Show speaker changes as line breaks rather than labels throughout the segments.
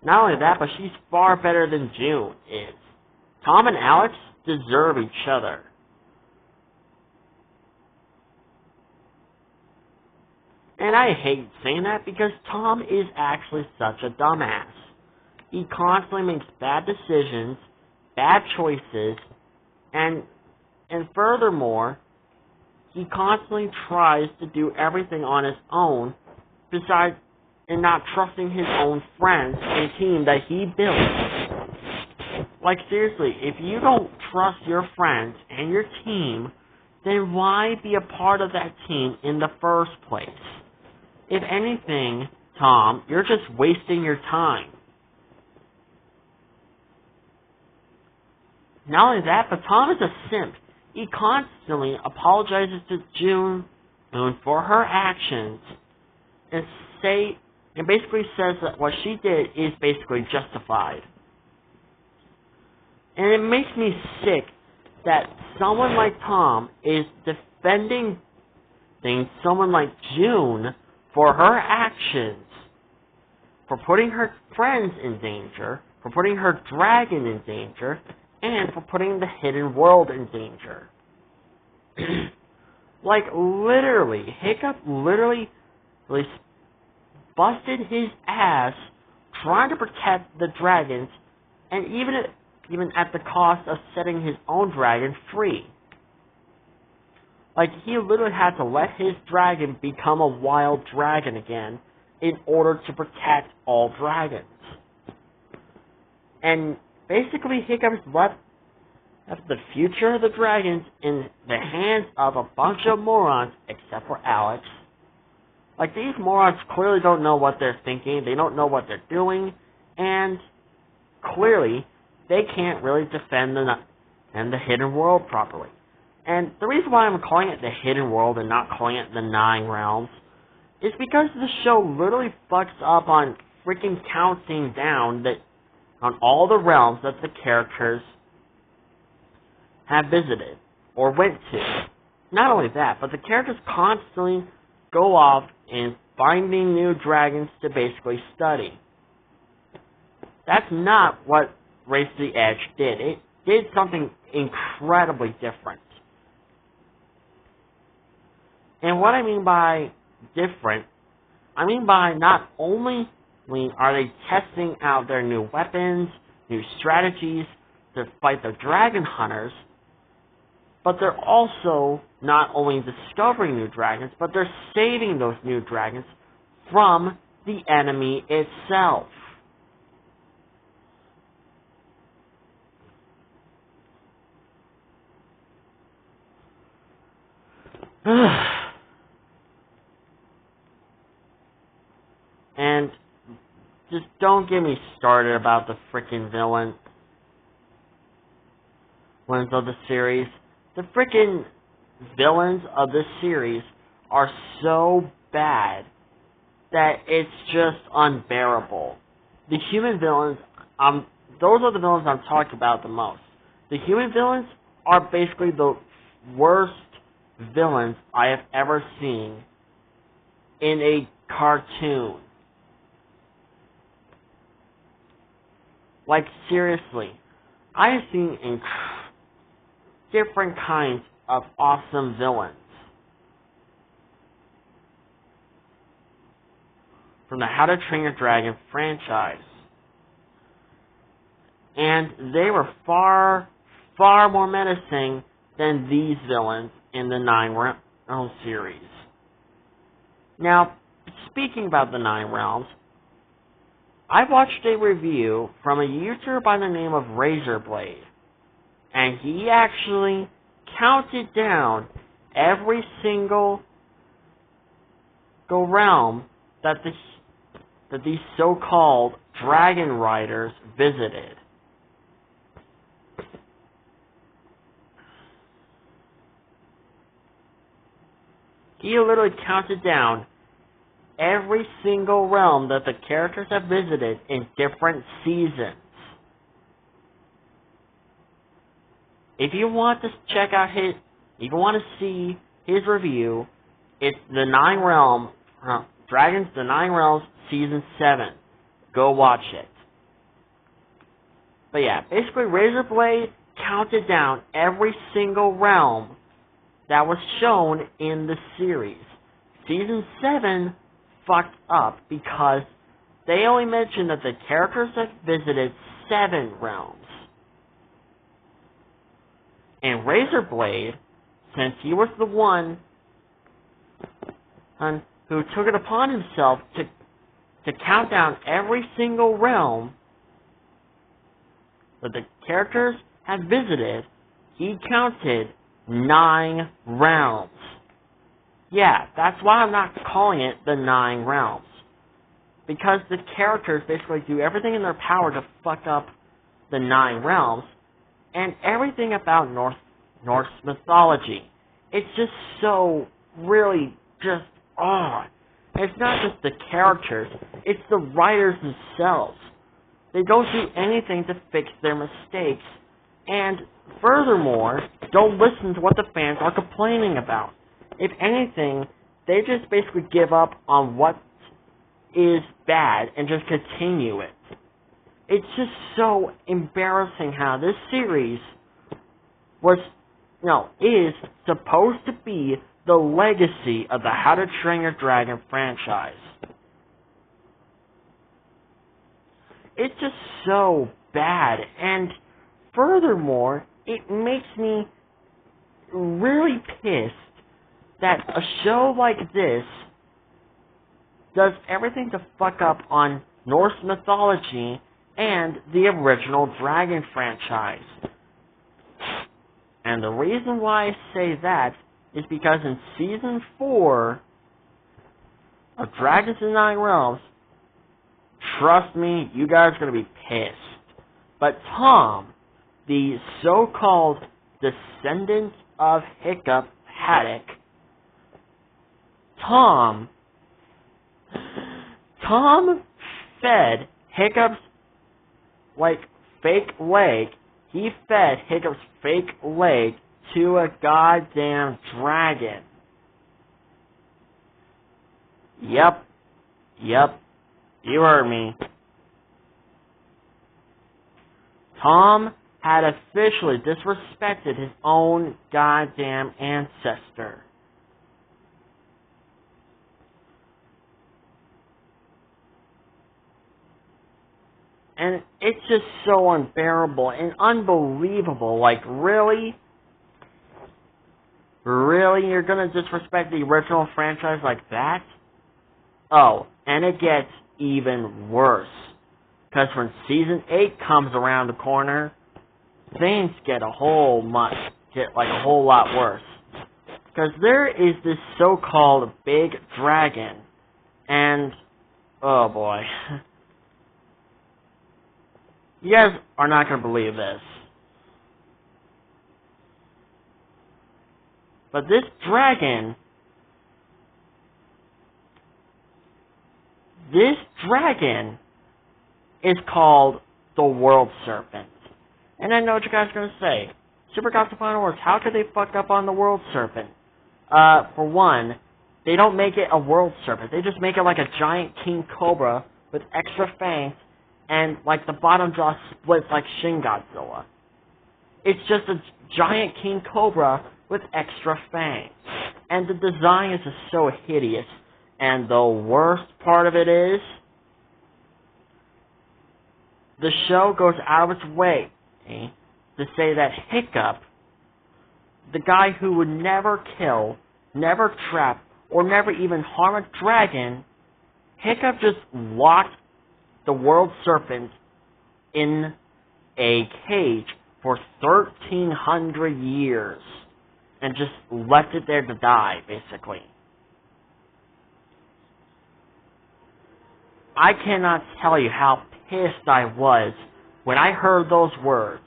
Not only that, but she's far better than June is. Tom and Alex deserve each other. And I hate saying that because Tom is actually such a dumbass. He constantly makes bad decisions, bad choices, and furthermore, he constantly tries to do everything on his own, besides and not trusting his own friends and team that he built. Like seriously, if you don't trust your friends and your team, then why be a part of that team in the first place? If anything, Tom, you're just wasting your time. Not only that, but Tom is a simp. He constantly apologizes to June for her actions and basically says that what she did is basically justified. And it makes me sick that someone like Tom is defending someone like June for her actions, for putting her friends in danger, for putting her dragon in danger, and for putting the hidden world in danger. Like, literally, Hiccup literally busted his ass trying to protect the dragons, and even at the cost of setting his own dragon free. Like, he literally had to let his dragon become a wild dragon again in order to protect all dragons. And basically, Hiccup's left the future of the dragons in the hands of a bunch of morons, except for Alex. Like, these morons clearly don't know what they're thinking, they don't know what they're doing, and clearly, they can't really defend the hidden world properly. And the reason why I'm calling it the hidden world and not calling it the Nine Realms is because the show literally fucks up on freaking counting down on all the realms that the characters have visited or went to. Not only that, but the characters constantly go off and finding new dragons to basically study. That's not what Race to the Edge did. It did something incredibly different. And what I mean by different, I mean by not only are they testing out their new weapons, new strategies to fight the dragon hunters, but they're also not only discovering new dragons, but they're saving those new dragons from the enemy itself. And just don't get me started about the frickin' villains of the series. The frickin' villains of this series are so bad that it's just unbearable. The human villains, those are the villains I'm talking about the most. The human villains are basically the worst villains I have ever seen in a cartoon. Like, seriously, I have seen different kinds of awesome villains. From the How to Train Your Dragon franchise. And they were far, far more menacing than these villains in the Nine Realms series. Now, speaking about the Nine Realms, I watched a review from a YouTuber by the name of Razorblade, and he actually counted down every single realm that these so-called dragon riders visited. He literally counted down every single realm that the characters have visited in different seasons. If you want to check out if you want to see his review, it's the Nine Realms, Dragons, the Nine Realms, Season 7. Go watch it. But yeah, basically Razorblade counted down every single realm that was shown in the series. Season 7 fucked up because they only mentioned that the characters have visited 7 realms. And Razorblade, since he was the one who took it upon himself to count down every single realm that the characters had visited, he counted 9 realms. Yeah, that's why I'm not calling it the 9 realms. Because the characters basically do everything in their power to fuck up the 9 realms, and everything about Norse mythology. It's just so really just It's not just the characters, it's the writers themselves. They don't do anything to fix their mistakes, and furthermore, don't listen to what the fans are complaining about. If anything, they just basically give up on what is bad and just continue it. It's just so embarrassing how this series is supposed to be the legacy of the How to Train Your Dragon franchise. It's just so bad, and furthermore, it makes me really pissed that a show like this does everything to fuck up on Norse mythology and the original Dragon franchise. And the reason why I say that is because in Season 4 of Dragons in 9 Realms, trust me, you guys are going to be pissed. But Tom, the so-called descendant of Hiccup Haddock, Tom fed Hiccup's, fake leg. He fed Hiccup's fake leg to a goddamn dragon. Yep, you heard me. Tom had officially disrespected his own goddamn ancestor. And it's just so unbearable and unbelievable. Really? Really? You're gonna disrespect the original franchise like that? Oh, and it gets even worse. Because when Season 8 comes around the corner, things get a whole lot worse. Because there is this so-called big dragon, and, oh boy. You guys are not going to believe this. But this dragon is called the World Serpent. And I know what you guys are going to say. Super Gossip Final Words, how could they fuck up on the World Serpent? For one, they don't make it a World Serpent. They just make it like a giant king cobra with extra fangs, and the bottom jaw splits like Shin Godzilla. It's just a giant king cobra with extra fangs. And the design is just so hideous. And the worst part of it is, the show goes out of its way to say that Hiccup, the guy who would never kill, never trap, or never even harm a dragon, Hiccup just locked the World Serpent in a cage for 1,300 years and just left it there to die, basically. I cannot tell you how pissed I was when I heard those words.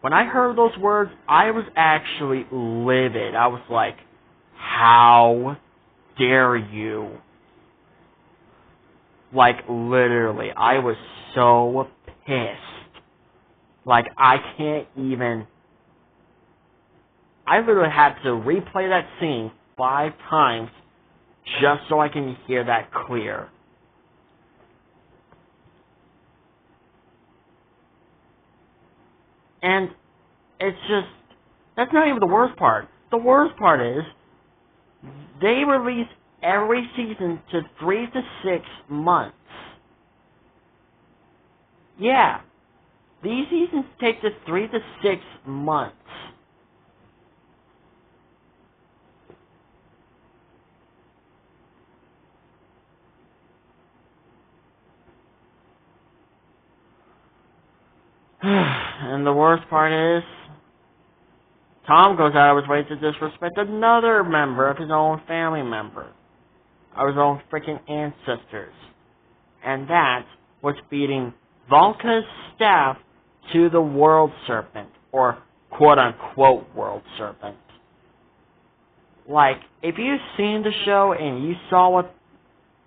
When I heard those words, I was actually livid. I was like, how dare you? Literally, I was so pissed. I can't even... I literally had to replay that scene 5 times just so I can hear that clear. And it's just, that's not even the worst part. The worst part is, they release every season to 3 to 6 months. Yeah. These seasons take to 3 to 6 months. And the worst part is, Tom goes out of his way to disrespect another member of his own family member, of his own freaking ancestors. And that was beating Volka's staff to the World Serpent, or quote-unquote World Serpent. Like, if you've seen the show and you saw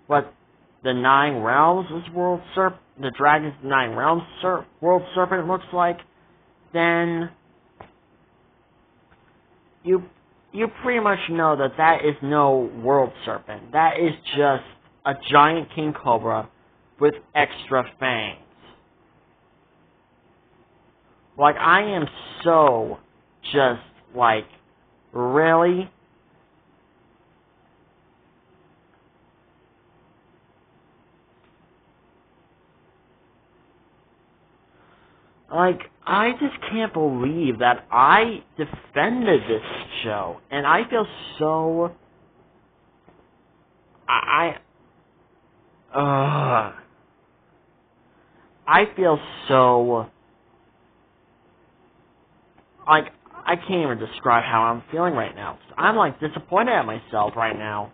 what the Nine Realms World Serpent, the Dragon's Nine Realms World Serpent looks like, then you pretty much know that is no World Serpent. That is just a giant King Cobra with extra fangs. Like, I am so just like, really? Like, I just can't believe that I defended this show, and I feel so... I feel so... Like, I can't even describe how I'm feeling right now. I'm, like, disappointed at myself right now.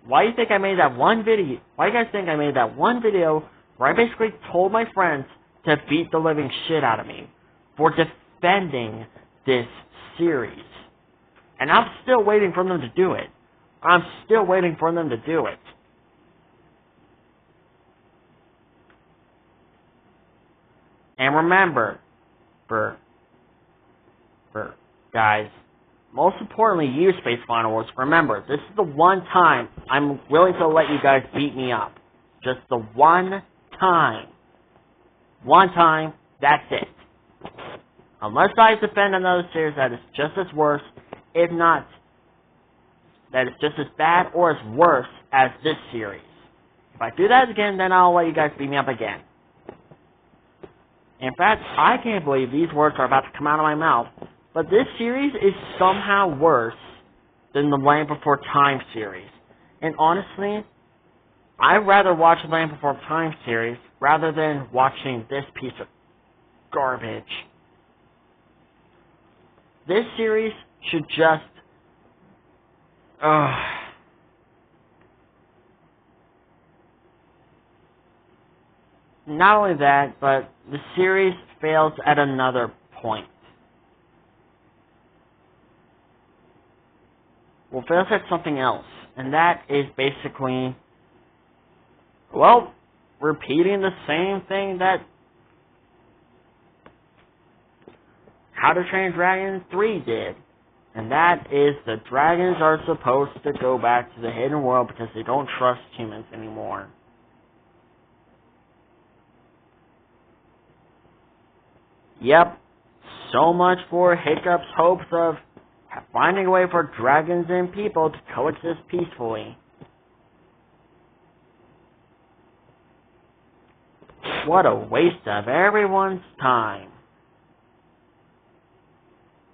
Why do you think I made that one video? Why do you guys think I made that one video where I basically told my friends to beat the living shit out of me for defending this series? And I'm still waiting for them to do it. I'm still waiting for them to do it. And remember, for guys, most importantly, you Space Finalists, remember, this is the one time I'm willing to let you guys beat me up. Just the one time. One time, that's it. Unless I defend another series that is just as worse, if not, that is just as bad or as worse as this series. If I do that again, then I'll let you guys beat me up again. In fact, I can't believe these words are about to come out of my mouth, but this series is somehow worse than the Land Before Time series. And honestly, I'd rather watch the Land Before Time series rather than watching this piece of garbage. This series should just... Not only that, but the series fails at another point. Well, fails at something else, and that is basically, well, repeating the same thing that How to Train Your Dragon 3 did. And that is the dragons are supposed to go back to the hidden world because they don't trust humans anymore. Yep, so much for Hiccup's hopes of finding a way for dragons and people to coexist peacefully. What a waste of everyone's time.